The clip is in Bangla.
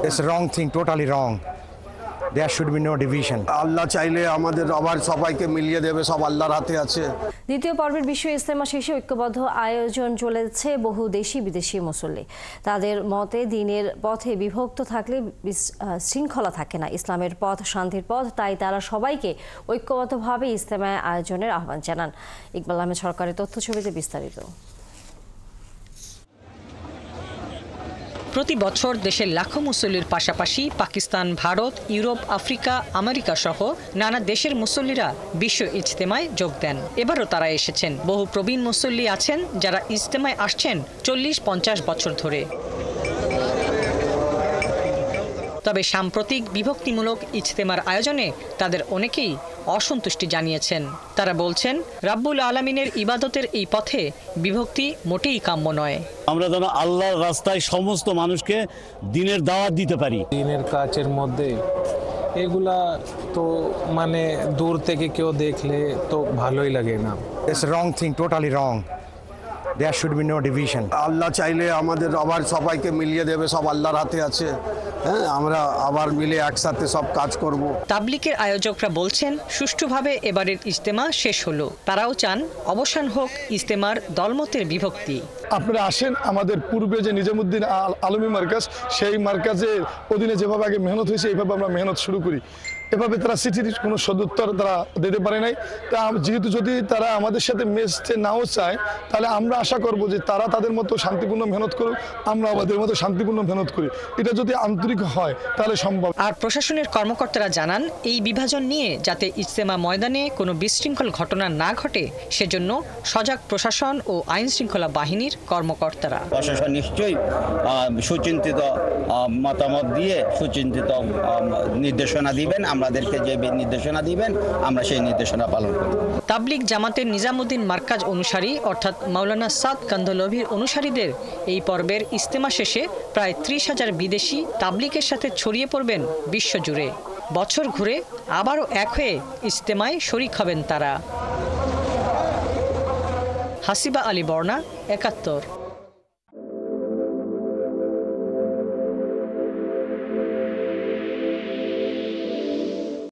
It's a wrong thing, totally wrong. There should be no division. আল্লাহ চাইলে আমাদের আবার সবাইকে মিলিয়ে দেবে, সব আল্লাহর হাতে আছে। দ্বিতীয় পর্বের বিশ্ব ইজতেমা শেষে ঐক্যবদ্ধ আয়োজন চলেছে বহু দেশি বিদেশি মুসল্লি। তাদের মতে দিনের পথে বিভক্ত থাকলে শৃঙ্খলা থাকে না, ইসলামের পথ শান্তির পথ, তাই তারা সবাইকে ঐক্যবদ্ধভাবে ইজতেমা আয়োজনের আহ্বান জানান। ইকবাল আহমেদ সরকারের তথ্য ছবিতে বিস্তারিত। প্রতি বছর দেশের লাখো মুসল্লির পাশাপাশি Pakistan, Bharat, Europe, Africa, America সহ নানা দেশের মুসল্লিরা বিশ্ব ইজতেমায় যোগ দেন। এবারও তারা এসেছেন। বহু প্রবীণ মুসল্লি আছেন যারা ইজতেমায় আসছেন 40-50 বছর ধরে। তবে সাম্প্রতিক বিভক্তিমূলক ইজতেমার আয়োজনে তাদের অনেকেই অসন্তুষ্টি জানিয়েছেন। তারা বলছেন, রাব্বুল আলামিনের ইবাদতের এই পথে বিভক্তি মোটেই কাম্য নয়। আমরা যেন আল্লাহর রাস্তায় সমস্ত মানুষকে দিনের দাওয়াত দিতে পারি। দিনের কাজের মধ্যে এগুলা তো মানে দূর থেকে কেউ দেখলে তো ভালোই লাগে না। It's a wrong thing, totally wrong. There should be no division. আল্লাহ চাইলে আমাদের আবার সবাইকে মিলিয়ে দেবে, সব আল্লাহর হাতে আছে। হ্যাঁ, আমরা আবার মিলে একসাথে সব কাজ করব। তাবলিগের আয়োজকরা বলছেন, সুষ্ঠুভাবে এবারের ইজতেমা শেষ হলো। তারাও চান অবসান হোক ইজতেমার দলমতের বিভক্তি। আপনারা আসেন, আমাদের পূর্বে যে নিজামুদ্দিন আলমী মার্কাজ, সেই মার্কাজের অধীনে যেভাবে আগে মেহনত হয়েছে এইভাবে আমরা মেহনত শুরু করি। এভাবে তারা চিঠির কোনো সদুত্তর তারা দিতে পারে নাই। তা যেহেতু যদি তারা আমাদের সাথে মেশতে নাও চায়, তাহলে আমরা আশা করব যে তারা তাদের মতো শান্তিপূর্ণ মেহনত করুক, আমরা আমাদের মতো শান্তিপূর্ণ মেহনত করি। এটা যদি আন্তরিক হয় তাহলে সম্ভব। আর প্রশাসনের কর্মকর্তারা জানান, এই বিভাজন নিয়ে যাতে ইজতেমা ময়দানে কোনো বিশৃঙ্খল ঘটনা না ঘটে সেজন্য সজাগ প্রশাসন ও আইন শৃঙ্খলা বাহিনীর কর্মকর্তারা। প্রশাসন নিশ্চয়ই সুচিন্তিত মতামত দিয়ে সুচিন্তিত নির্দেশনা দিবেন। আমাদেরকে যে নির্দেশনা দিবেন আমরা সেই নির্দেশনা পালন করব। তাবলিগ জামাতের নিজামুদ্দিন মার্কাজ অনুসারী অর্থাৎ মাওলানা সাদ কান্ধলভির অনুসারীদের এই পর্বের ইজতেমা শেষে প্রায় 30,000 বিদেশি তাবলিগের সাথে ছড়িয়ে পড়বেন বিশ্বজুড়ে। বছর ঘুরে আবারও এক হয়ে ইজতেমায় শরীক হবেন তারা। হাসিবা আলী বর্ণা, 71।